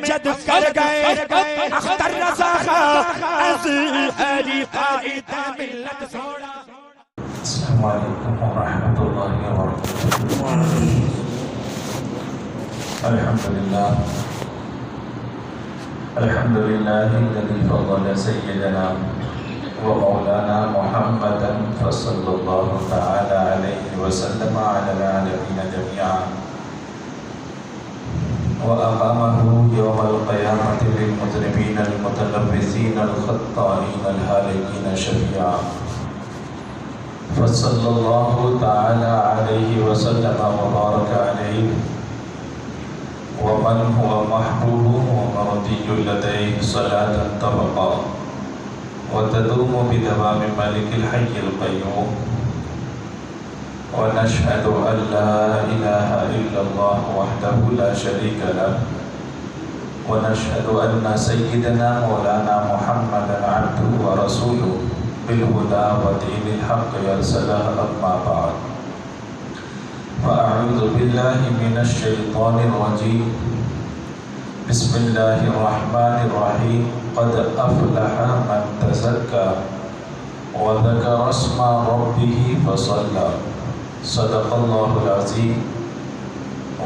جد کر گئے اختر رضا از علی قائد ملت سوڑا. السلام علیکم ورحمۃ اللہ وبرکاتہ. الحمدللہ الذی فضل سیدنا ومولانا محمدا فصلی اللہ تعالی علیہ وسلم علی العالمین جميعا وأقامه يوم القيامة للمذنبين المتلبسين الخطائين الهالكين شفيعا. فصلى الله تعالى عليه وسلم وبارك عليه ومن هو محبوب ومرضي لديه صلاة تبقى وتدوم بدوام ملك الحي القيوم. ونشهد أن لا إله إلا الله وحده لا شريك له ونشهد أن سيدنا مولانا محمدا عبده ورسوله بالهدى ودين الحق يرسله. أما بعد فأعوذ بالله من الشيطان الرجيم. بسم الله الرحمن الرحيم. قد أفلح من تزكى وذكر اسم ربه فصلى. صدق الله العظيم.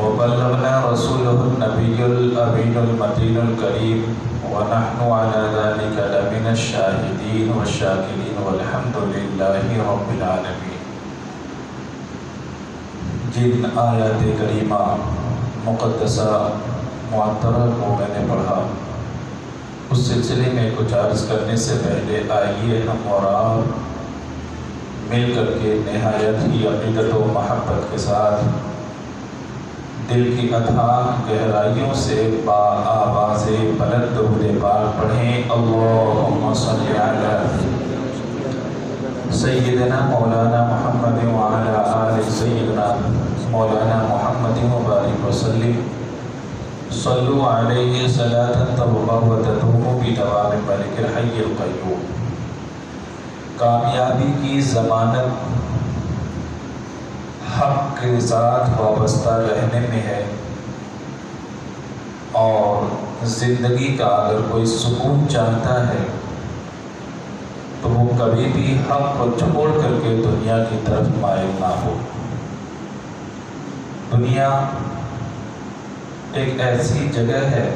وبلغنا رسوله النبي الأمين المتين الكريم ونحن على ذلك لمن الشاهدين والشاكرين والحمد لله رب العالمين. جن آیات کریمہ مقدسہ معطرہ کو میں نے پڑھا اس سلسلے میں کچھ عرض کرنے سے پہلے آئیے ہم اور آپ مل کر کے نہایت ہی عقیدت و محبت کے ساتھ دل کی اتھاہ گہرائیوں سے با آواز بلند درود پاک پڑھیں. اللہم صلی علی سیدنا مولانا محمد وعلی آل سیدنا مولانا محمد مبارک وسلم. صلو علیہ صلاة تبقى وتدوم بدوام ملک الحی القیوم. کامیابی کی ضمانت حق کے ساتھ وابستہ رہنے میں ہے، اور زندگی کا اگر کوئی سکون چاہتا ہے تو وہ کبھی بھی حق کو چھوڑ کر کے دنیا کی طرف مائل نہ ہو. دنیا ایک ایسی جگہ ہے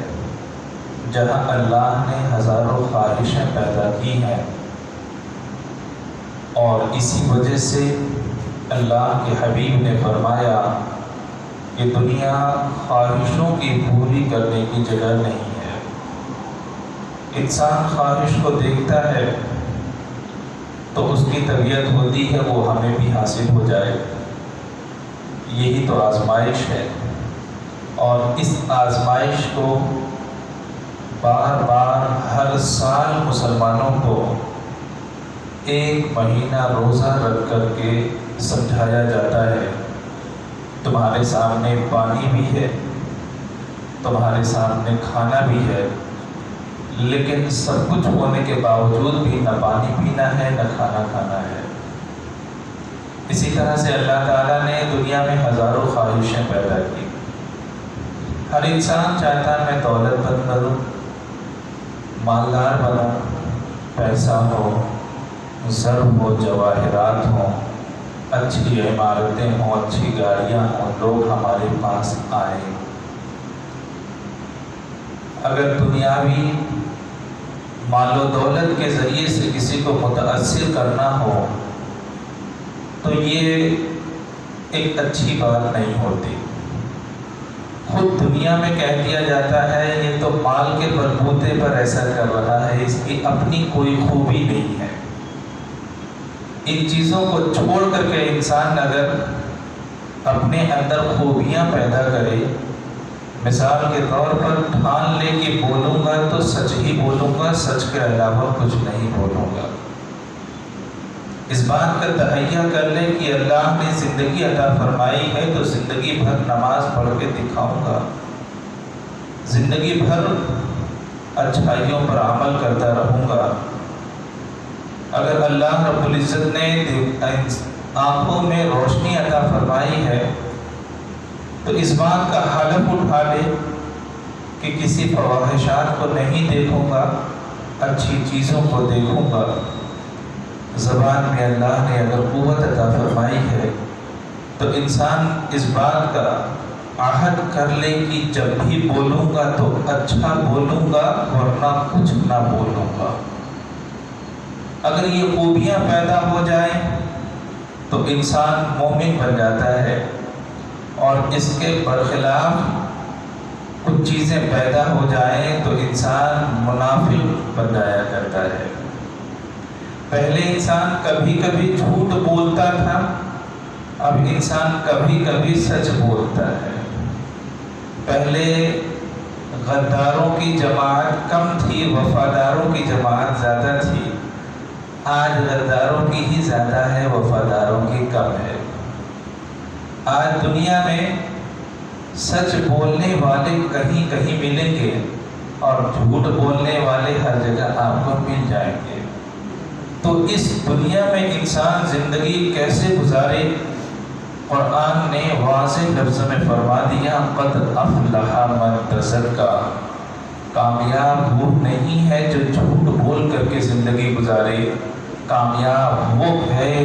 جہاں اللہ نے ہزاروں خواہشیں پیدا کی ہیں، اور اسی وجہ سے اللہ کے حبیب نے فرمایا کہ دنیا خواہشوں کی پوری کرنے کی جگہ نہیں ہے. انسان خواہش کو دیکھتا ہے تو اس کی طبیعت ہوتی ہے وہ ہمیں بھی حاصل ہو جائے. یہی تو آزمائش ہے، اور اس آزمائش کو بار بار ہر سال مسلمانوں کو ایک مہینہ روزہ رکھ کر کے سمجھایا جاتا ہے. تمہارے سامنے پانی بھی ہے، تمہارے سامنے کھانا بھی ہے، لیکن سب کچھ ہونے کے باوجود بھی نہ پانی پینا ہے نہ کھانا کھانا ہے. اسی طرح سے اللہ تعالیٰ نے دنیا میں ہزاروں خواہشیں پیدا کی. ہر انسان چاہتا ہے میں دولت مند بنوں، مالدار بنوں، پیسہ ہو، زر ہو، جواہرات ہوں، اچھی عمارتیں ہوں، اچھی گاڑیاں ہوں، لوگ ہمارے پاس آئیں. اگر دنیاوی مال و دولت کے ذریعے سے کسی کو متاثر کرنا ہو تو یہ ایک اچھی بات نہیں ہوتی. خود دنیا میں کہہ دیا جاتا ہے یہ تو مال کے بلبوتے پر ایسا کر رہا ہے، اس کی اپنی کوئی خوبی نہیں ہے. ان چیزوں کو چھوڑ کر کے انسان اگر اپنے اندر خوبیاں پیدا کرے، مثال کے طور پر ٹھان لے کہ بولوں گا تو سچ ہی بولوں گا، سچ کے علاوہ کچھ نہیں بولوں گا. اس بات کا تہیہ کر لے کہ اللہ نے زندگی عطا فرمائی ہے تو زندگی بھر نماز پڑھ کے دکھاؤں گا، زندگی بھر اچھائیوں پر عمل کرتا رہوں گا. اگر اللہ رب العزت نے آنکھوں میں روشنی عطا فرمائی ہے تو اس بات کا حلف اٹھا لے کہ کسی فواحشات کو نہیں دیکھوں گا، اچھی چیزوں کو دیکھوں گا۔ زبان میں اللہ نے اگر قوت عطا فرمائی ہے تو انسان اس بات کا عہد کر لے کہ جب بھی بولوں گا تو اچھا بولوں گا ورنہ کچھ نہ بولوں گا۔ اگر یہ خوبیاں پیدا ہو جائیں تو انسان مومن بن جاتا ہے، اور اس کے برخلاف کچھ چیزیں پیدا ہو جائیں تو انسان منافق بن جایا کرتا ہے۔ پہلے انسان کبھی کبھی جھوٹ بولتا تھا، اب انسان کبھی کبھی سچ بولتا ہے۔ پہلے غداروں کی جماعت کم تھی، وفاداروں کی جماعت زیادہ تھی، آج غداروں کی ہی زیادہ ہے، وفاداروں کی کم ہے۔ آج دنیا میں سچ بولنے والے کہیں کہیں ملیں گے اور جھوٹ بولنے والے ہر جگہ آپ کو مل جائیں گے۔ تو اس دنیا میں انسان زندگی کیسے گزارے؟ قرآن نے واضح لفظ میں فرما دیا، قد افلح من تزکا۔ کامیاب وہ نہیں ہے جو جھوٹ بول کر کے زندگی گزارے، کامیاب وہ ہے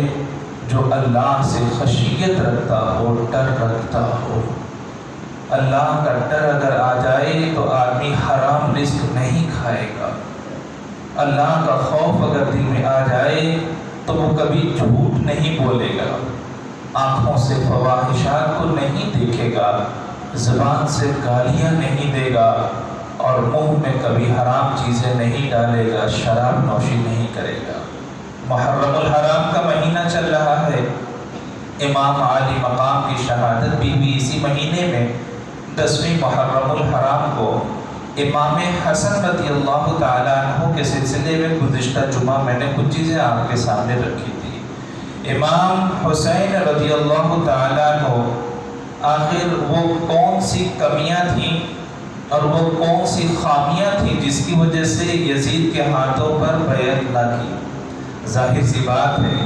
جو اللہ سے خشیت رکھتا ہو، ڈر رکھتا ہو۔ اللہ کا ڈر اگر آ جائے تو آدمی حرام رزق نہیں کھائے گا۔ اللہ کا خوف اگر دل میں آ جائے تو وہ کبھی جھوٹ نہیں بولے گا، آنکھوں سے فواحشات کو نہیں دیکھے گا، زبان سے گالیاں نہیں دے گا، اور منہ میں کبھی حرام چیزیں نہیں ڈالے گا، شراب نوشی نہیں کرے گا۔ محرم الحرام کا مہینہ چل رہا ہے، امام عالی مقام کی شہادت بھی ہوئی اسی مہینے میں۔ 10ویں محرم الحرام کو امام حسن رضی اللہ تعالیٰ عنہ کے سلسلے میں گزشتہ جمعہ میں نے کچھ چیزیں آپ کے سامنے رکھی تھی۔ امام حسین رضی اللہ تعالیٰ عنہ، آخر وہ کون سی کمیاں تھیں اور وہ کون سی خامیاں تھیں جس کی وجہ سے یزید کے ہاتھوں پر بیعت نہ کی؟ ظاہر سی بات ہے،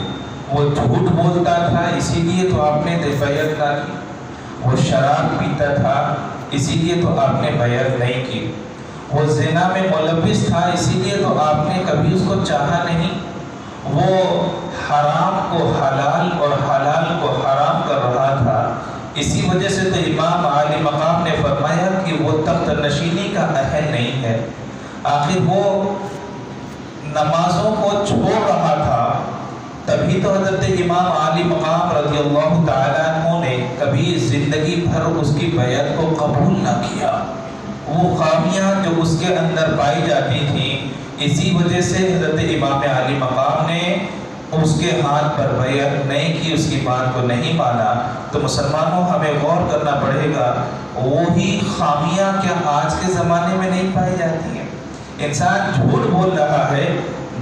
وہ جھوٹ بولتا تھا اسی لیے تو آپ نے بیعت نہ کی، وہ شراب پیتا تھا اسی لیے تو آپ نے بیعت نہیں کی، وہ زنا میں ملوث تھا اسی لیے تو آپ نے کبھی اس کو چاہا نہیں، وہ حرام کو حلال اور حلال کو حرام کر رہا تھا، اسی وجہ سے تو امام عالی مقام نے فرمایا کہ وہ تخت نشینی کا اہل نہیں ہے۔ آخر وہ نمازوں کو چھوڑ رہا تھا، تبھی تو حضرت امام عالی مقام رضی اللہ تعالیٰ عنہ نے کبھی زندگی بھر اس کی بیعت کو قبول نہ کیا۔ وہ خامیاں جو اس کے اندر پائی جاتی تھیں، اسی وجہ سے حضرت امام عالی مقام نے اس کے ہاتھ پر بیعت نہیں کی، اس کی بات کو نہیں مانا۔ تو مسلمانوں ہمیں غور کرنا پڑے گا، وہی خامیاں کیا آج کے زمانے میں نہیں پائی جاتی ہیں؟ انسان جھوٹ بول رہا ہے،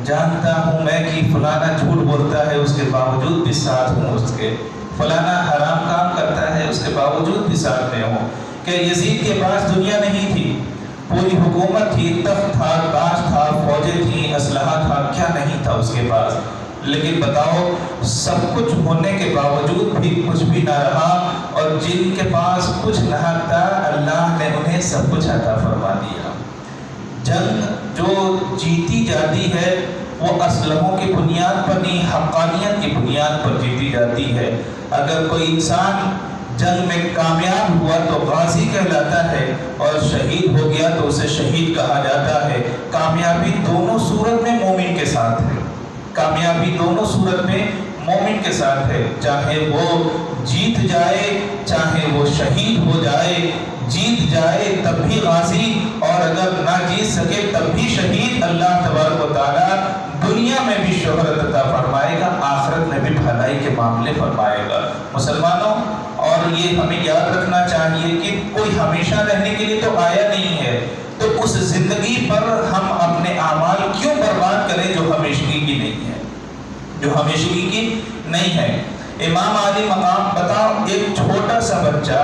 جانتا ہوں میں کہ فلانا جھوٹ بولتا ہے، اس کے باوجود بھی ساتھ ہوں اس کے، فلانا حرام کام کرتا ہے، اس کے باوجود بھی ساتھ میں ہوں۔ کہ یزید کے پاس دنیا نہیں تھی، پوری حکومت تھی، تخت تھا، تاج تھا، فوجیں تھیں، اسلحہ تھا، کیا نہیں تھا اس کے پاس؟ لیکن بتاؤ، سب کچھ ہونے کے باوجود بھی کچھ بھی نہ رہا، اور جن کے پاس کچھ نہ تھا اللہ نے انہیں سب کچھ عطا فرما دیا۔ جنگ جو جیتی جاتی ہے وہ اسلحوں کی بنیاد پر نہیں، حقانیت کی بنیاد پر جیتی جاتی ہے۔ اگر کوئی انسان جنگ میں کامیاب ہوا تو غازی کہلاتا ہے، اور شہید ہو گیا تو اسے شہید کہا جاتا ہے۔ کامیابی دونوں صورت میں مومن کے ساتھ ہے، کامیابی دونوں صورت میں مومن کے ساتھ ہے، چاہے وہ جیت جائے چاہے وہ شہید ہو جائے، جیت جائے تب بھی غازی، اور اگر نہ جیت سکے تب بھی شہید۔ اللہ تبارک و تعالیٰ دنیا میں بھی شہرت عطا فرمائے گا، آخرت میں بھی بھلائی کے معاملے فرمائے گا۔ مسلمانوں، اور یہ ہمیں یاد رکھنا چاہیے کہ کوئی ہمیشہ رہنے کے لیے تو آیا نہیں ہے، تو اس زندگی پر ہم اپنے اعمال کیوں برباد کریں جو ہمیشگی کی نہیں ہے، جو ہمیشگی کی نہیں ہے۔ امام علی مقام، بتاؤ، ایک چھوٹا سا بچہ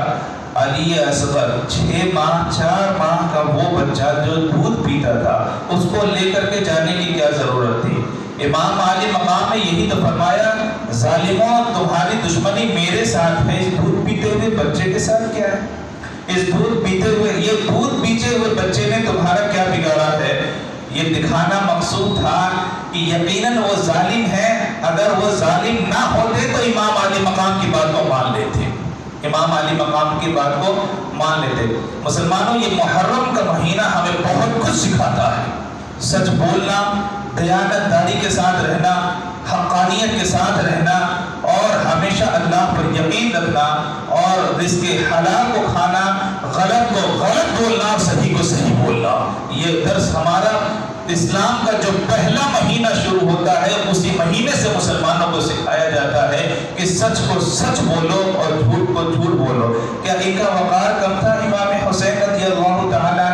علی اصغر 6 ماہ 4 ماہ کا وہ بچہ جو دودھ پیتا تھا، اس کو لے کر کے جانے کی کیا ضرورت تھی؟ امام علی مقام نے یہی تو فرمایا، ظالموں تمہاری دشمنی میرے ساتھ ہے، اس دودھ پیتے ہوئے بچے کے ساتھ کیا ہے؟ اس دودھ پیتے ہوئے، یہ دودھ پیتے ہوئے بچے نے تمہارا کیا بگاڑا ہے؟ یہ دکھانا مقصود تھا کہ یقیناً وہ ظالم ہے، اگر وہ ظالم نہ ہوتے تو امام عالی مقام کی بات کو مان لیتے، امام عالی مقام کی بات کو مان لیتے۔ مسلمانوں، یہ محرم کا مہینہ ہمیں بہت کچھ سکھاتا ہے، سچ بولنا، دیانت داری کے ساتھ رہنا، حقانیت کے ساتھ رہنا، اور ہمیشہ اللہ پر یقین رکھنا، اور رزق حلال کو کھانا، غلط کو غلط بولنا اور صحیح کو صحیح بولنا۔ یہ درس ہمارا اسلام کا جو پہلا مہینہ شروع ہوتا ہے، اسی مہینے سے مسلمانوں کو سکھایا جاتا ہے کہ سچ کو سچ بولو اور جھوٹ کو جھوٹ بولو۔ کیا ان کا وقار کم تھا؟ امام حسین رضی اللہ تعالیٰ،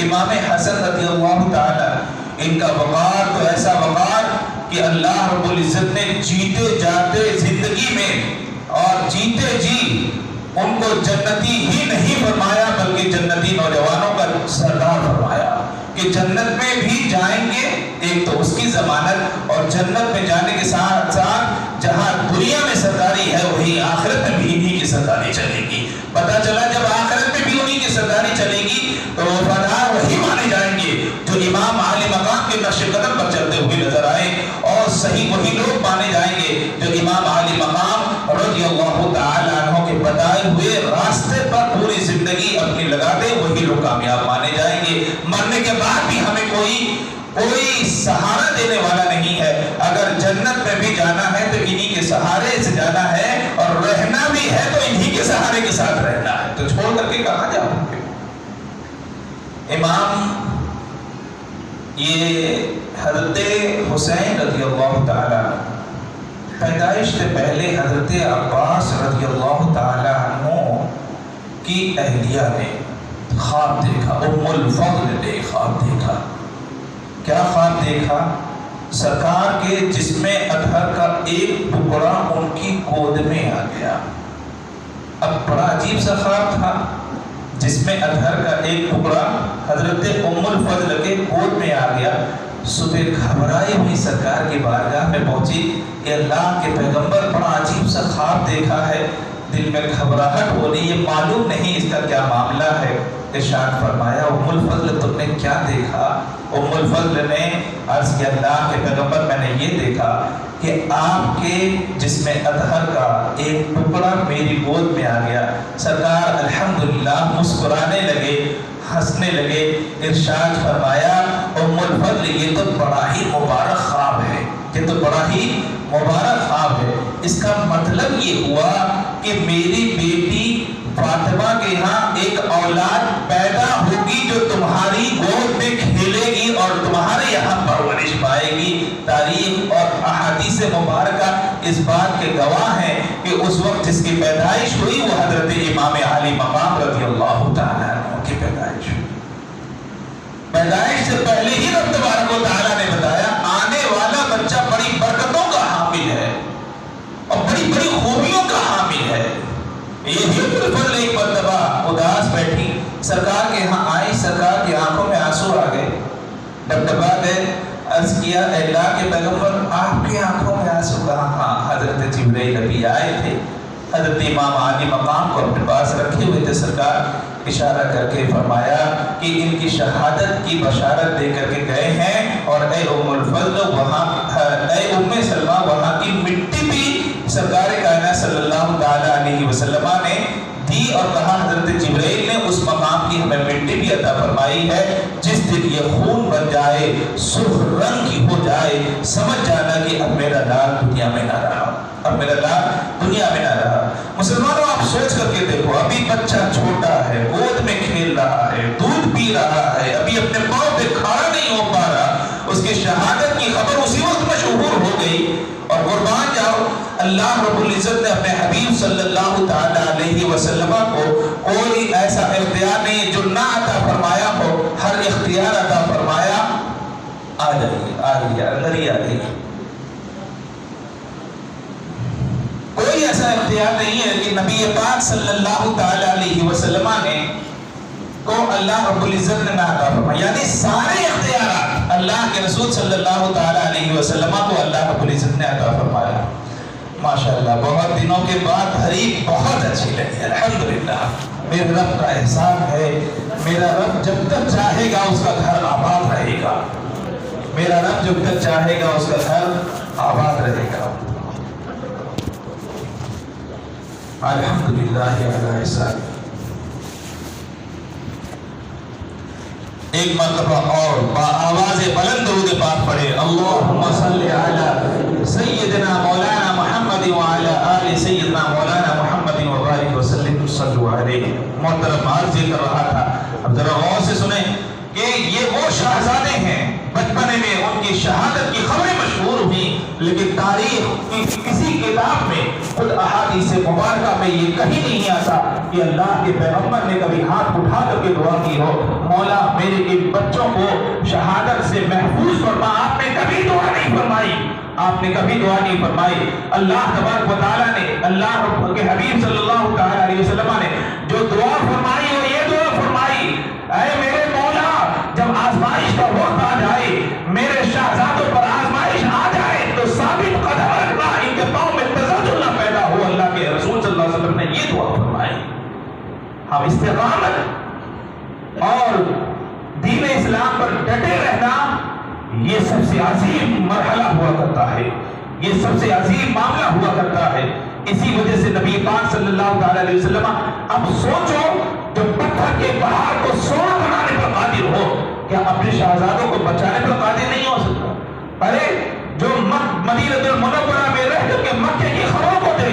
امام حسن رضی اللہ تعالیٰ، ان کا وقار تو ایسا وقار کہ اللہ رب العزت نے جیتے جاتے زندگی میں اور جیتے جی ان کو جنتی ہی نہیں فرمایا، بلکہ جنتی نوجوانوں کا سردار فرمایا کہ جنت میں بھی جائیں گے، ایک تو اس کی ضمانت، اور جنت میں جانے کے ساتھ ساتھ جہاں دنیا میں سرداری ہے وہی آخرت میں بھی انہی کی سرداری چلے گی۔ پتہ چلا جب آخرت میں بھی انہی کی سرداری چلے گی تو وفادار وہی مانے جائیں گے جو امام عالی مقام کے نقش قدم پر چلتے ہوئے نظر آئے، اور صحیح وہی لوگ مانے جائیں گے جو امام عالی مقام رضی اللہ تعالیٰ عنہ کے بتائے ہوئے راستے پر پوری زندگی اپنی لگاتے، وہی لوگ کامیاب مانے جائیں گے۔ مرنے کے بعد بھی ہمیں کوئی سہارا دینے والا نہیں ہے، اگر جنت میں بھی جانا ہے تو انہی کے سہارے سے جانا ہے، اور رہنا بھی ہے تو انہی کے سہارے کے ساتھ رہنا ہے، تو چھوڑ کر کے کہاں جاؤ گے؟ امام یہ حضرت حسین رضی اللہ تعالیٰ پیدائش سے پہلے حضرت عباس رضی اللہ تعالیٰ عنہ کی اہلیہ نے خواب دیکھا، ام الفضل نے خواب دیکھا۔ کیا خواب دیکھا؟ سرکار کے جسم اطہر کا ایک ٹکڑا ان کی گود میں آ گیا۔ اب بڑا عجیب سا خواب تھا، جسم اطہر کا ایک ٹکڑا حضرت ام الفضل کے گود میں آ گیا۔ صبح گھبرائی ہوئی سرکار کی بارگاہ میں پہنچی کہ اللہ کے پیغمبر بڑا عجیب سا خواب دیکھا ہے، دل میں گھبراہٹ ہو رہی ہے، معلوم نہیں اس کا کیا معاملہ ہے۔ ارشاد فرمایا ام الفضل تم نے کیا دیکھا؟ ام الفضل نے عرض کیا اللہ کے پیغمبر میں نے یہ دیکھا کہ آپ کے جسم اطہر کا ایک ٹکڑا میری گود میں آ گیا۔ سرکار الحمدللہ مسکرانے لگے، ہنسنے لگے، ارشاد فرمایا ام الفضل یہ تو بڑا ہی مبارک خواب ہے، یہ تو بڑا ہی مبارک خواب ہے۔ اس کا مطلب یہ ہوا کہ میری بیٹی فاطمہ کے یہاں ایک اولاد پیدا ہوگی جو تمہاری گود میں کھیلے گی اور تمہارے یہاں پرورش پائے گی۔ تاریخ اور احادیث مبارکہ اس بات کے گواہ ہیں کہ اس وقت جس کی پیدائش ہوئی وہ حضرت امام عالی مقام رضی اللہ تعالیٰ عنہ کی پیدائش ہوئی۔ پیدائش سے پہلے ہی رب تبارک و تعالیٰ نے بتایا آنے والا بچہ بڑی برکتوں کا حامل ہے اور بڑی بڑی خوبیوں کا حامل ہے۔ یہی بالکل ایک مرتبہ اداس بیٹھی، سرکار کے ہاں آئی، سرکار کی آنکھوں میں آنسو آ گئے، ڈبڈبا گئے، عرض کیا اے اللہ کے پیغمبر آپ کی آنکھوں میں آنسو کہاں؟ ہاں حضرت جبرائیل نبی آئے تھے، حضرت امام عالی مقام کو اپنے پاس رکھے ہوئے تھے، سرکار اشارہ کر کے فرمایا کہ ان کی شہادت کی بشارت دے کر کے گئے ہیں، اور اے ام الفضل وہاں، اے ام سلمہ وہاں کی مٹی بھی سرکار کائنات صلی اللہ تعالیٰ علیہ وسلم نے دی، اور کہا حضرت جبرائیل نے اس مقام کی ہمیں مٹی بھی عطا فرمائی ہے، جس دن یہ خون بن جائے، سرخ رنگ کی ہو جائے، سمجھ جانا کہ اب میرا لال دنیا میں نہ رہا، اب میرا لال دنیا میں نہ رہا۔ مسلمانوں آپ سوچ کر کے دیکھو، ابھی بچہ چھوٹا ہے، گود میں کھیل رہا ہے، دودھ پی رہا ہے، ابھی اپنے پاؤں پہ کھڑا نہیں ہو پا رہا، اس کی شہادت کی خبر اسی وقت مشہور ہو گئی، اور قربان جاؤ اللہ رب العزت نے اپنے حبیب صلی اللہ تعالیٰ علیہ وسلم کو کوئی ایسا اختیار نہیں جو نہ عطا فرمایا ہو، ہر اختیار عطا فرمایا۔ آ جائیے، آ جائیے، اندر ہی آ جائیے۔ کوئی ایسا اختیار نہیں ہے کہ نبی پاک صلی اللہ تعالیٰ علیہ وسلم نے کو اللہ رب العزت نے نہ عطا فرمایا، یعنی سارے اختیارات اللہ کے رسول صلی اللہ تعالیٰ علیہ وسلم کو اللہ رب العزت نے عطا فرمایا۔ ماشاءاللہ بہت دنوں کے بعد حریف بہت اچھی لگی، الحمدللہ میرے رب کا احسان ہے، میرا رب جب تک چاہے گا اس کا گھر آباد رہے گا، میرا رب جب تک چاہے گا اس کا گھر آباد رہے گا۔ الحمدللہ علی احسانہ۔ ایک مرتبہ اور آواز بلند درود پاک پڑھے، اللہم صلی علی سیدنا مولانا محمد وعلی آل سیدنا مولانا محمد وبارک وسلم صلوا علیہ۔ محترم عرض یہ کر رہا تھا، اب ذرا غور سے سنیں کہ یہ وہ شہزادے ہیں بچپنے میں ان کی شہادت کی خبریں مشہور ہوئی، لیکن تاریخ کی کسی کتاب میں خود احادیث مبارکہ میں یہ کہیں نہیں آتا کہ اللہ کے پیغمبر نے کبھی ہاتھ اٹھا کر کے دعا کی ہو، مولا میرے ان بچوں کو شہادت سے محفوظ فرما۔ آپ نے کبھی دعا نہیں فرمائی، آپ نے کبھی دعا نہیں فرمائی۔ اللہ تبارک و تعالیٰ نے، اللہ کے حبیب صلی اللہ تعالیٰ علیہ وسلم نے جو دعا فرمائی وہ یہ دعا فرمائی، اے میرے مولا جب آزمائش کا وقت آ جائے، میرے شہزادوں پر آزمائش آ جائے تو ثابت قدم رکھنا، ان کے پاؤں میں تزلزل نہ پیدا ہو۔ اللہ کے رسول صلی اللہ علیہ وسلم نے یہ دعا فرمائی۔ ہم استقامت اور دین اسلام پر ڈٹے رہنا یہ سب سے عظیم مرحلہ ہوا کرتا ہے، یہ سب سے عظیم معاملہ ہوا کرتا ہے۔ اسی وجہ سے نبی پاک صلی اللہ تعالیٰ علیہ وسلم، اب سوچو جو پتھر کے پہاڑ کو سونا بنانے پر قادر ہو، کیا اپنے شہزادوں کو بچانے پر قادر نہیں ہو سکتا؟ ارے جو مدینہ المنورہ میں رہ کر کے مکے کی خبروں کو دے،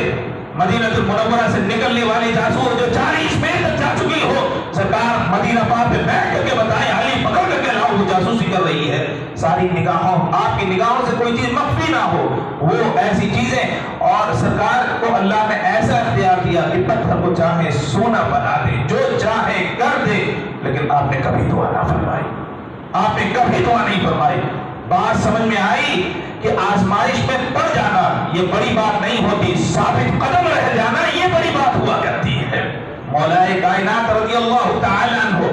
مدینہ المنورہ سے نکلنے والی جاسوس جو 40 میل تک جا چکی ہو، سرکار مدینہ پاک میں بیٹھ کر کے بتائیں، علی پکڑ کر کے لاؤ وہ جاسوسی کر رہی ہے، ساری نگاہوں، آپ کی نگاہوں سے کوئی چیز مخفی نہ ہو، وہ ایسی چیزیں۔ اور سرکار کو اللہ نے ایسا اختیار دیا کہ پتھر کو چاہے سونا بنا دے، جو چاہے کر دے، لیکن آپ نے کبھی دعا نہ فرمائی، آپ نے کبھی دعا نہیں فرمائی۔ بات سمجھ میں آئی کہ آزمائش میں پڑ جانا یہ بڑی بات نہیں ہوتی، ثابت قدم رہ جانا یہ بڑی بات ہوا کرتی ہے۔ مولا کائنات رضی اللہ تعالیٰ عنہ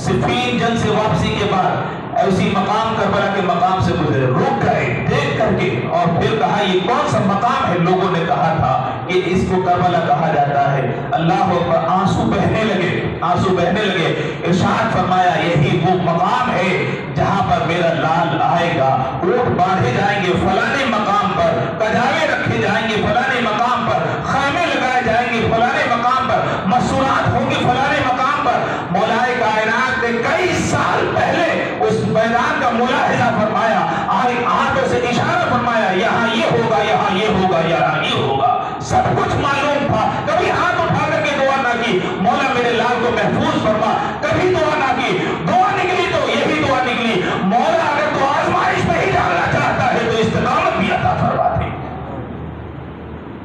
صفین جنگ سے واپسی کے بعد ایسی مقام کربلا کے مقام سے گزرے، رک گئے دیکھ کر کے، اور پھر کہا یہ کون سا مقام ہے؟ لوگوں نے کہا تھا کہ اس کو کربلا کہا جاتا ہے۔ اللہ اکبر، آنسو بہنے لگے، آنسو بہنے لگے۔ ارشاد فرمایا یہی وہ مقام ہے جہاں پر میرا لال آئے گا، اونٹ باندھے جائیں گے فلانے مقام پر، کجاوے رکھے جائیں گے فلانے مقام پر، خیمے لگائے جائیں گے فلانے مقام پر، مسورات ہوں گے فلانے مقام پر۔ مولا کائنات نے کئی سال پہلے اس میدان کا ملاحظہ فرمایا، آنکھوں سے اشارہ فرمایا، یہاں یہ ہوگا، یہاں یہ ہوگا، یہاں یہ ہوگا، سب کچھ معلوم تھا۔ کبھی ہاتھ اٹھا کر کے دعا نہ کی، مولا میرے لال کو محفوظ فرما، کبھی دعا نہ کی۔ دعا نکلی تو یہی دعا نکلی، مولا اگر تو آزمائش میں ہی ڈالنا چاہتا ہے تو استقامت بھی عطا فرما دے۔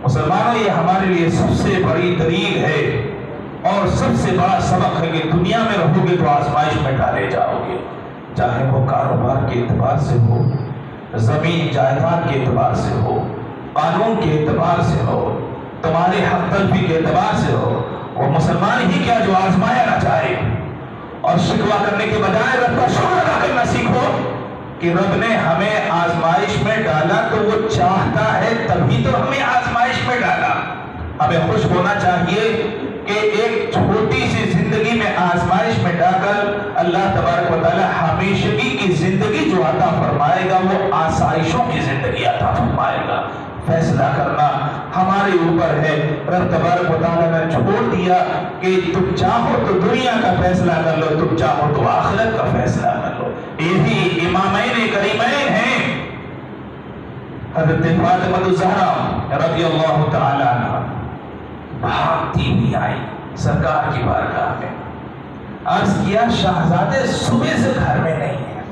مسلمانوں، یہ ہمارے لیے سب سے بڑی دلیل ہے اور سب سے بڑا سبق ہے کہ دنیا میں رہو گے تو آزمائش میں ڈالے جاؤ گے، چاہے وہ کاروبار کے اعتبار سے ہو، زمین جائیداد کے اعتبار سے ہو، قانون کے اعتبار سے ہو، تمہارے حق تلفی کے اعتبار سے ہو۔ وہ مسلمان ہی کیا جو آزمایا نہ چاہے، اور شکوہ کرنے کے بجائے رب کا شکر ادا کرنا سیکھو کہ رب نے ہمیں آزمائش میں ڈالا تو وہ چاہتا ہے تبھی تو ہمیں آزمائش میں ڈالا۔ ہمیں خوش ہونا چاہیے کہ ایک چھوٹی سی زندگی میں آزمائش میں ڈال کر اللہ تبارک و تعالی ہمیشگی کی زندگی جو عطا فرمائے گا وہ آسائشوں کی زندگی عطا فرمائے گا۔ فیصلہ کرنا ہمارے اوپر ہے۔ رب تبارک و تعالی نے چھوڑ دیا کہ تم چاہو تو دنیا کا فیصلہ کر لو، تم چاہو تو آخرت کا فیصلہ کر لو۔ یہی امامین کریمین ہیں، حضرت فاطمہ الزہرا رضی اللہ تعالی عنہ بھاگتی ہوئی آئی سرکار کی بارگاہ میں، عرض کیا شہزادے صبح سے گھر میں نہیں ہیں،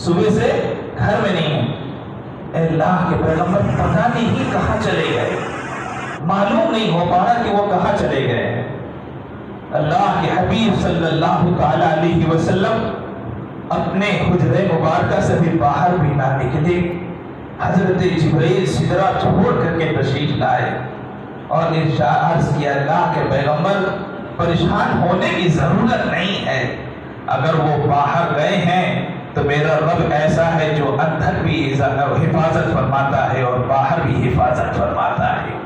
صبح سے گھر میں نہیں ہیں۔ اے اللہ کے پیغمبر پتہ نہیں کہاں چلے گئے، معلوم نہیں ہو پا رہا کہ وہ کہاں چلے گئے ہیں۔ اللہ کے حبیب صلی اللہ تعالی علیہ وسلم اپنے حجرے مبارکہ سے بھی باہر بھی نہ نکلے، حضرت جبرائیل سدرہ چھوڑ کر کے تشریف لائے اور ارشاد عرض کیا اللہ کے پیغمبر پریشان ہونے کی ضرورت نہیں ہے، اگر وہ باہر گئے ہیں تو میرا رب ایسا ہے جو اندر بھی حفاظت فرماتا ہے اور باہر بھی حفاظت فرماتا ہے۔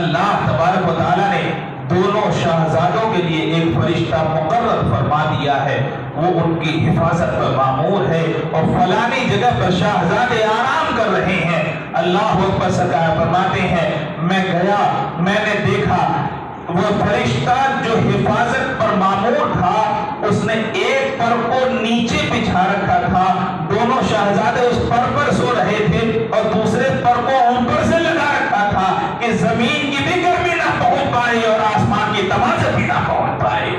اللہ تبارک و تعالیٰ نے دونوں شہزادوں کے لیے ایک فرشتہ مقرر فرما دیا ہے، وہ ان کی حفاظت پر مامور ہے، اور فلانی جگہ پر شہزادے آرام کر رہے ہیں۔ اللہ اکبر سرکار فرماتے ہیں میں گیا، میں نے دیکھا وہ فرشتہ جو حفاظت پر مامور تھا اس نے ایک پر کو نیچے بچھا رکھا تھا، دونوں شہزادے اس پر سو رہے تھے، اور دوسرے پر کو اوپر سے لگا رکھا تھا کہ زمین کی بھی گرمی نہ پہنچ پائے اور آسمان کی تمازت بھی نہ پہنچ پائے۔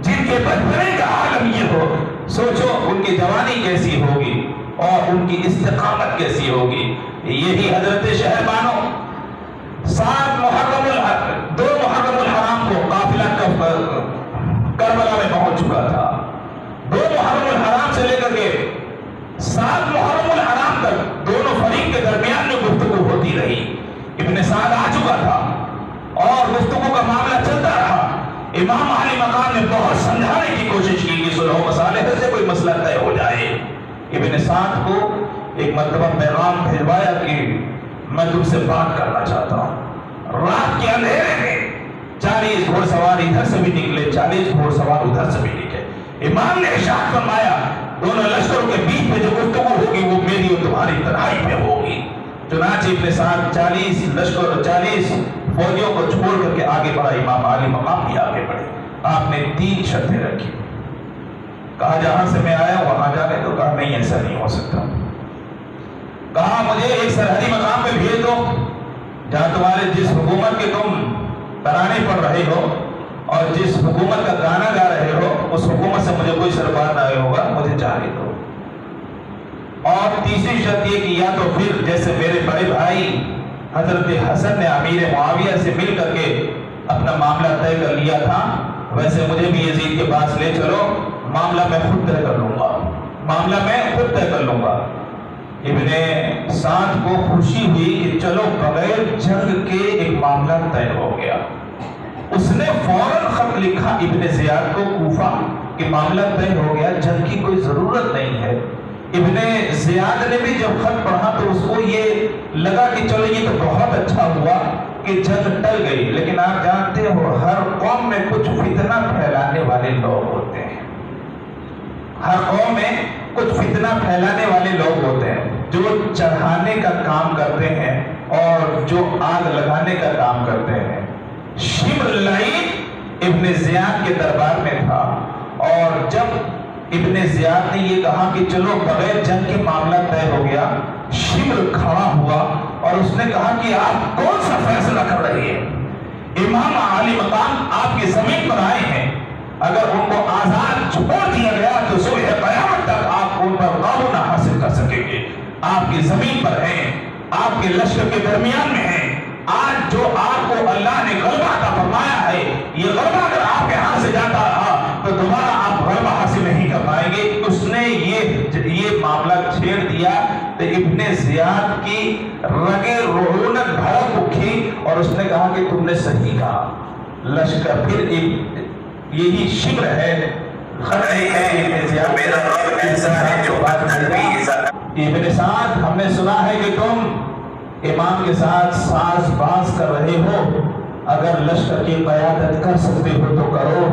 جن کے بچپنے کا عالم یہ ہو، سوچو ان کی جوانی کیسی ہوگی اور ان کی استقامت کیسی ہوگی۔ یہی حضرت شہربانو 2 محرم الحرام کو قافلہ کربلا میں پہنچ چکا تھا۔ 2 محرم الحرام سے لے کر کے 7 محرم الحرام تک دونوں فریق کے درمیان میں گفتگو ہوتی رہی۔ ابن سعد آ چکا تھا اور گفتگو کا معاملہ چلتا رہا۔ امام علی مقام نے بہت سمجھانے کی کوشش کی کہ صلح و مصالحہ سے کوئی مسئلہ طے ہو جائے۔ ابن سعد کو ایک مرتبہ پیغام بھیجوایا کہ میں تم سے بات کرنا چاہتا ہوں۔ رات کے اندھیرے میں 40 گھوڑ سوار ادھر سے بھی نکلے، 40 گھوڑ سوار ادھر سے بھی نکلے۔ امام نے ارشاد فرمایا دونوں لشکروں کے بیچ میں جو گفتگو ہوگی وہ میری اور تمہاری تنہائی میں ہوگی۔ چنانچہ ابن سعد 40 فوجیوں کو چھوڑ کر کے آگے بڑھا، امام علی مقام بھی آگے بڑھے۔ آپ نے 3 شرطیں رکھی، کہا جہاں سے میں آیا وہاں جانے دو، کہا نہیں ایسا نہیں ہو سکتا، کہا مجھے ایک سرحدی مقام پہ بھیج دو جہاں تمہارے جس حکومت کے تم ترانے پڑھ رہے ہو اور جس حکومت کا گانا گا رہے ہو اس حکومت سے مجھے کوئی سربراہ نہ ہوگا، مجھے جانے دو۔ اور تیسری شرط یہ کہ یا تو پھر جیسے میرے بڑے بھائی حضرت حسن نے امیر معاویہ سے مل کر کے اپنا معاملہ طے کر لیا تھا، ویسے مجھے بھی یزید کے پاس لے چلو، معاملہ میں خود طے کر لوں گا۔ ابن سعد کو خوشی ہوئی کہ چلو بغیر جنگ کے ایک معاملہ طے ہو گیا۔ اس نے فوراً خط لکھا ابن زیاد کو کوفہ کہ معاملہ طے ہو گیا، جنگ کی کوئی ضرورت نہیں ہے۔ ابن زیاد نے بھی جب خط پڑھا تو اس کو یہ لگا کہ چلو یہ تو بہت اچھا ہوا کہ جنگ ٹل گئی، لیکن آپ جانتے ہو ہر قوم میں کچھ فتنہ پھیلانے والے لوگ ہوتے ہیں، ہر قوم میں کچھ فتنہ پھیلانے والے لوگ ہوتے ہیں جو چڑھانے کا کام کرتے ہیں اور جو آگ لگانے کا کام کرتے ہیں۔ شمر لعین ابن زیاد کے دربار میں تھا، اور جب ابن زیاد نے یہ کہا کہ چلو بغیر جنگ کے معاملہ طے ہو گیا، شمر کھڑا ہوا اور اس نے کہا کہ آپ کون سا فیصلہ کر رہے ہیں؟ امام علی مقام آپ کی زمین پر آئے ہیں، اگر ان کو آزاد چھوڑ دیا گیا تو صبح قیامت تک آپ ان پر قابو نہ حاصل کر سکیں گے۔ آپ کی زمین پر ہیں، آپ کے لشکر کے درمیان میں ہیں، آج جو آپ کو اللہ نے غلبہ عطا فرمایا ہے، یہ غلبہ اگر آپ کے ہاتھ سے جاتا رہا تو دوبارہ آپ غلبہ حاصل نہیں کر پائیں گے۔ اس نے یہ معاملہ چھیڑ دیا تو ابن زیاد کی رگیں رعونت بھڑک اٹھی اور اس نے کہا کہ تم نے صحیح کہا، لشکر پھر یہی شمر ہے، ابن سعد ہم نے سنا ہے کہ تم امام کے ساتھ ساز باز کر رہے ہو، اگر لشکر کی قیادت کر سکتے ہو تو کرو،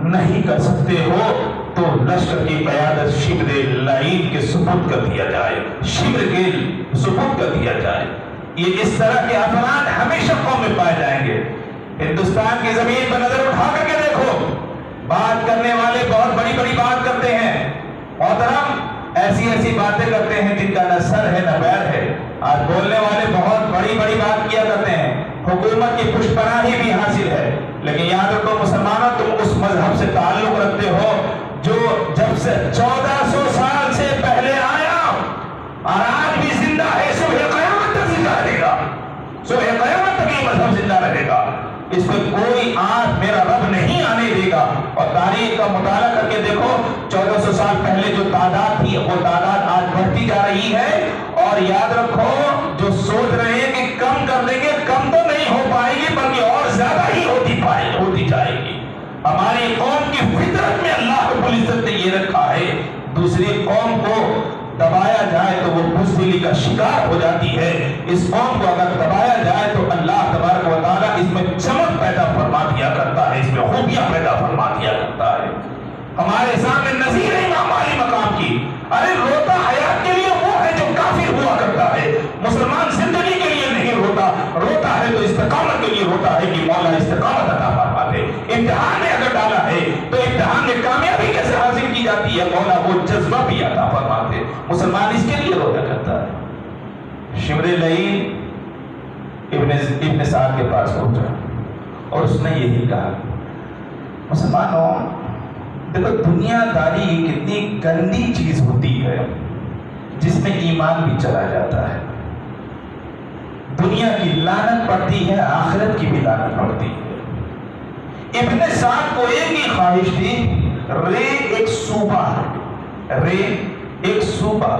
نہیں کر سکتے ہو تو لشکر کی قیادت شمر لعین کے سپرد کر دیا جائے، شمر کے سپرد کر دیا جائے۔ یہ اس طرح کے افراد ہمیشہ قوم میں پائے جائیں گے۔ ہندوستان کی زمین پر نظر اٹھا کر کے دیکھو، بات کرنے والے بہت بڑی بڑی بات کرتے ہیں، محترم ایسی باتیں کرتے ہیں جن کا نہ سر ہے نہ پیر ہے۔ آج بولنے والے بہت بڑی بڑی بات کیا کرتے ہیں، حکومت کی پشت پناہی بھی حاصل ہے، لیکن یاد رکھو مسلمانوں تم اس مذہب سے تعلق رکھتے ہو جو جب سے 1400 سال سے پہلے آیا اور آج بھی زندہ ہے، صبح قیامت تک زندہ رہے گا، صبح قیامت تک یہ مذہب زندہ رہے گا، اس پہ کوئی آنکھ میرا رب نہیں آنے دے گا۔ اور تاریخ کا مطالعہ کر کے دیکھو 1400 سال پہلے جو تعداد تھی وہ تعداد آج بڑھتی جا رہی ہے، اور یاد رکھو جو سوچ رہے ہیں کہ کم کر دیں گے، کم تو نہیں ہو پائے گی بلکہ اور زیادہ ہی ہوتی جائے گی۔ ہماری قوم کی فطرت میں اللہ رب العزت نے یہ رکھا ہے دوسری قوم کو دبایا جائے تو وہ بزدلی کا شکار ہو جاتی ہے. اس قوم کو اگر دبایا جائے تو اللہ تبارک و تعالیٰ اس میں چمک پیدا فرما دیا کرتا ہے, اس میں خوبیاں پیدا فرما دیا کرتا ہے. ہمارے سامنے نظیر ہے امام علی مقام کی. ارے روتا حیات کے لیے وہ ہے جو کافر ہوا کرتا ہے, مسلمان زندگی کے لیے نہیں روتا. روتا ہے تو استقامت کے لیے روتا ہے کہ مولا استقامت عطا فرما دے. امتحان میں اگر ڈالا ہے تو امتحان میں کامیابی کیسے حاصل کی جاتی ہے, مولا وہ جذبہ بھی عطا فرما دے. مسلمان اس کے لیے روتا کرتا ہے. شمر لعین ابن سعد کے پاس پہنچا اور اس نے یہی کہا, مسلمانوں دیکھو دنیا داری کتنی گندی چیز ہوتی ہے جس میں ایمان بھی چلا جاتا ہے. دنیا کی لعنت پڑتی ہے, آخرت کی بھی لعنت پڑتی ہے. ابن سعد کو ایک ہی خواہش تھی, رے ایک صوبہ, رے ایک صوبہ.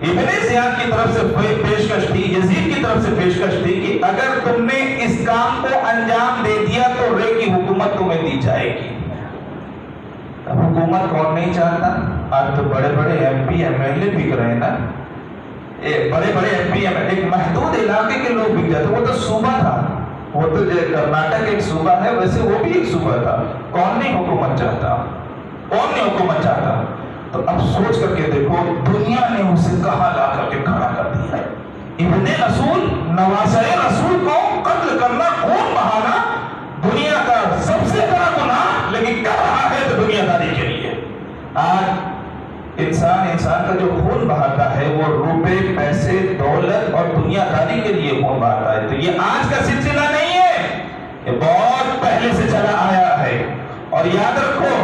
ابن زیاد کی طرف سے پیشکش تھی, یزید کی طرف سے پیشکش تھی کہ اگر تم نے اس کام کو انجام دے دیا تو رے کی حکومت تمہیں دی جائے گی. حکومت کون نہیں چاہتا؟ آج تو بڑے بڑے M P M L A بک رہے ہیں نا, بڑے بڑے M P M L A, ایک محدود علاقے کے لوگ بک جاتے. وہ تو صوبہ تھا, وہ تو کرناٹک ایک صوبہ ہے, ویسے وہ بھی ایک صوبہ تھا. کون نہیں حکومت چاہتا, کون نہیں حکومت چاہتا. تو اب سوچ کر کے دیکھو دنیا نے اسے کہاں لا کر کے کھڑا کر دیا ہے. ابن رسول, نواسۂ رسول کو قتل کرنا, خون بہانا دنیا کا سب سے بڑا گناہ, لیکن کر رہا ہے تو دنیا داری کے لیے. آج انسان کا جو خون بہاتا ہے وہ روپے, پیسے, دولت اور دنیا داری کے لیے خون بہاتا ہے. تو یہ آج کا سلسلہ نہیں ہے, یہ بہت پہلے سے چلا آیا ہے. اور یاد رکھو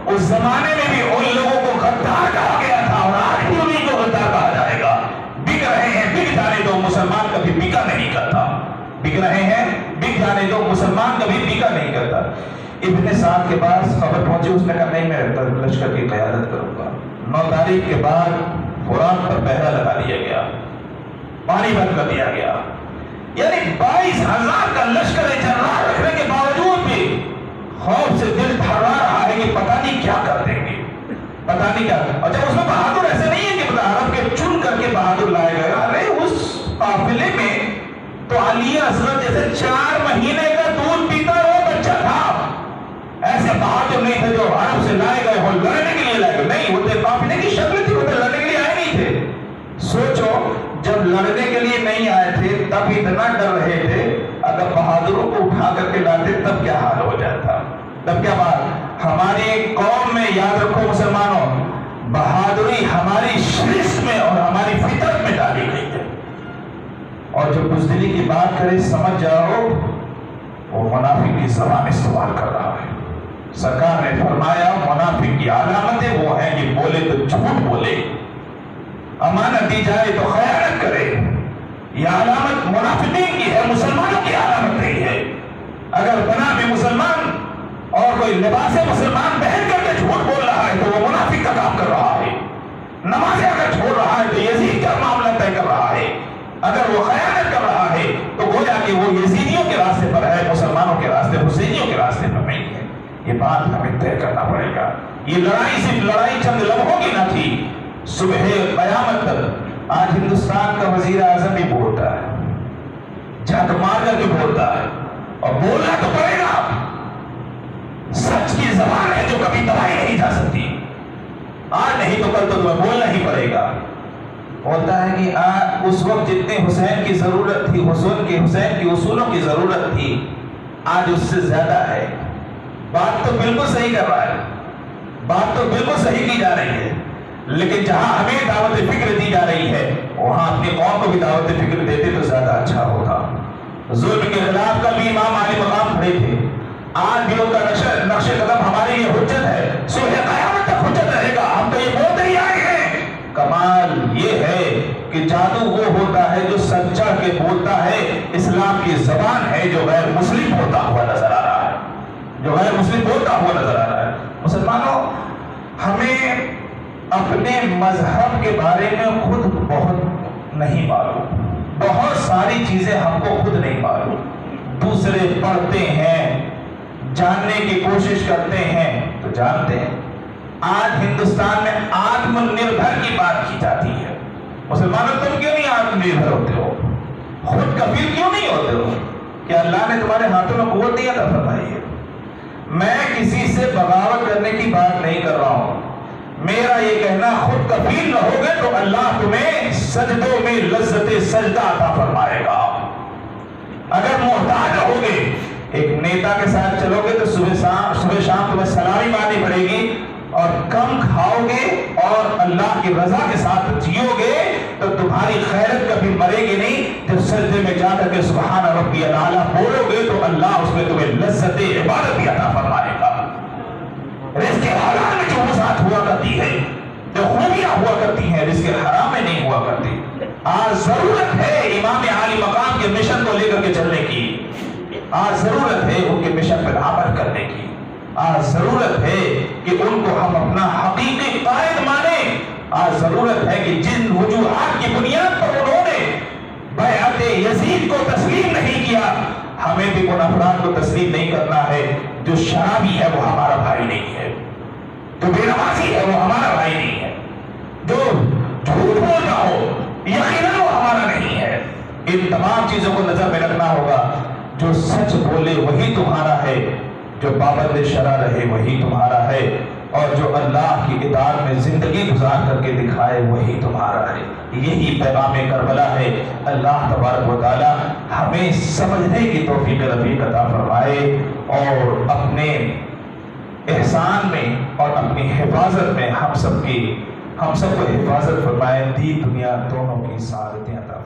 اس زمانے میں بھی ان لوگوں کو غدار کہا گیا تھا اور آج بھی انہیں کو غدار کہا جائے گا. بک رہے ہیں, بک جانے دو, مسلمان کبھی بکا نہیں کرتا. بک رہے ہیں, بک جانے دو, مسلمان کبھی بکا نہیں کرتا. ابن سعد کے پاس خبر پہنچی, اس نے کہا نہیں میں لشکر کی قیادت کروں گا. 9 تاریخ کے بعد فرات پر پہرا لگا دیا گیا, پانی بند کر دیا گیا. یعنی 22,000 کا لشکر جرار رکھنے کے باوجود بھی خوف سے دل تھرا رہا ہے کہ پتہ نہیں کیا کر دیں گے, پتہ نہیں کیا. اور جب اس میں بہادر ایسے نہیں ہے کہ عرب کے چن کر کے بہادر لائے گئے. ارے اس قافلے میں تو علی اصغر جیسے 4 مہینے کا دودھ پیتا وہ بچہ تھا. ایسے بہادر نہیں تھے جو عرب سے لائے گئے ہو لڑنے کے لیے لائے گئے, نہیں, وہ قافلے کی شکل تھی, وہ لڑنے کے لیے آئے نہیں تھے. سوچو جب لڑنے کے لیے نہیں آئے تھے تب اتنا ڈر رہے تھے, اگر بہادروں کو اٹھا کر کے لاتے تب کیا حال ہو جاتا, تب کیا بات. ہماری قوم میں یاد رکھو مسلمانوں, بہادری ہماری شرف میں اور ہماری فطرت میں ڈالی گئی ہے. اور جو بزدلی کی بات کرے سمجھ جاؤ وہ منافق کی زبان استعمال کر رہا ہے. سرکار نے فرمایا منافق کی علامتیں وہ ہیں کہ بولے تو جھوٹ بولے, امانت دی جائے تو خیانت کرے. یہ علامت منافقین کی ہے, مسلمانوں کی علامت نہیں ہے. اگر بنا بھی مسلمان اور کوئی لباس مسلمان پہن کر کے جھوٹ بول رہا ہے تو وہ منافق کا کام کر رہا ہے. نمازیں اگر چھوڑ رہا ہے تو یزید کا معاملہ طے کر رہا ہے. اگر وہ خیانت کر رہا ہے تو گویا کہ وہ یزیدیوں کے راستے پر ہے, مسلمانوں کے راستے, حسینیوں کے راستے پر نہیں ہے. یہ بات ہمیں طے کرنا پڑے گا. یہ لڑائی صرف لڑائی چند لمحوں کی نہ تھی, صبح قیامت تک. آج ہندوستان کا وزیر اعظم بھی بولتا ہے, جھک مار کر کے بولتا ہے, اور بولنا تو پڑے گا. سچ کی زبان ہے جو کبھی دبائی نہیں جا سکتی. آج نہیں تو کل تو تمہیں بولنا ہی پڑے گا. ہوتا ہے کہ آج اس وقت جتنے حسین کی ضرورت تھی, حسین کی اصولوں کی ضرورت تھی, آج اس سے زیادہ ہے. بات تو بالکل صحیح کر رہا ہے, بات تو بالکل صحیح کی جا رہی ہے, لیکن جہاں ہمیں دعوت فکر دی جا رہی ہے وہاں اپنی قوم کو بھی دعوت فکر دیتے تو زیادہ اچھا ہوتا. ظلم کے خلاف کل بھی امام علی مقام کھڑے تھے, آج بھی ان کا نقش قدم ہمارے لیے حجت ہے, صبح قیامت تک حجت رہے گا. ہم تو یہ بولتے ہی آئے ہیں. کمال یہ ہے کہ جادو وہ ہوتا ہے جو سچا کے بولتا ہے, اسلام کی زبان ہے جو غیر مسلم ہوتا ہوا نظر آ رہا ہے, جو غیر مسلم بولتا ہوا نظر آ رہا ہے. مسلمانوں, ہمیں اپنے مذہب کے بارے میں خود بہت نہیں معلوم, بہت ساری چیزیں ہم کو خود نہیں معلوم. دوسرے پڑھتے ہیں, جاننے کی کوشش کرتے ہیں تو جانتے ہیں. آج ہندوستان میں آدم آتم نربھر کی بات کی جاتی ہے۔ مسلمانوں تم کیوں نہیں آتم نربھر ہوتے ہو؟ خود کفیل کیوں نہیں ہوتے ہو؟ کہ اللہ نے تمہارے ہاتھوں میں قوت دیا تھا فرمائی ہے۔ میں کسی سے بغاوت کرنے کی بات نہیں کر رہا ہوں، میرا یہ کہنا خود کفیل رہو گے تو اللہ تمہیں سجدوں میں لذت سجدہ عطا فرمائے گا۔ اگر محتاج رہو گے، ایک نیتا کے ساتھ چلو گے تو صبح شام تمہیں سلامی مارنی پڑے گی، اور کم کھاؤ گے اور اللہ کی رضا کے ساتھ جیو گے تو تمہاری خیرت کبھی مرے گی نہیں۔ جب سجدے میں جا کر کے سبحان ربی الاعلیٰ بولو گے تو اللہ اس میں تمہیں لذت عبادت بھی عطا فرمائے گا۔ رزق حلال میں جو وسعت ہوا کرتی ہے، جو خوبیاں ہوا کرتی ہیں، رزق حرام میں نہیں ہوا کرتی۔ آج ضرورت ہے امام عالی مقام کے مشن کو لے کر کے چلنے کی، آج ضرورت ہے ان کے مشن پر عمل کرنے کی، آج ضرورت ہے کہ ان کو ہم اپنا حقیقی قائد مانیں، آج ضرورت ہے کہ جن وجوہات کی بنیاد پر انہوں نے بیعت یزید کو تسلیم نہیں کیا، ہمیں بھی ان افراد کو تسلیم نہیں کرنا ہے۔ جو شرابی ہے وہ ہمارا بھائی نہیں ہے، جو بے نمازی ہے وہ ہمارا بھائی نہیں ہے، جو جھوٹ بولتا ہو یقیناً وہ ہمارا نہیں ہے۔ ان تمام چیزوں کو نظر میں رکھنا ہوگا۔ جو سچ بولے وہی تمہارا ہے، جو پابند شرع رہے وہی تمہارا ہے، اور جو اللہ کی اطاعت میں زندگی گزار کر کے دکھائے وہی تمہارا ہے۔ یہی پیغام کربلا ہے۔ اللہ تبارک و تعالی ہمیں سمجھنے کی توفیق رفیق عطا فرمائے، اور اپنے احسان میں اور اپنی حفاظت میں ہم سب کو حفاظت فرمائے، دین دنیا دونوں کی سعادتیں عطا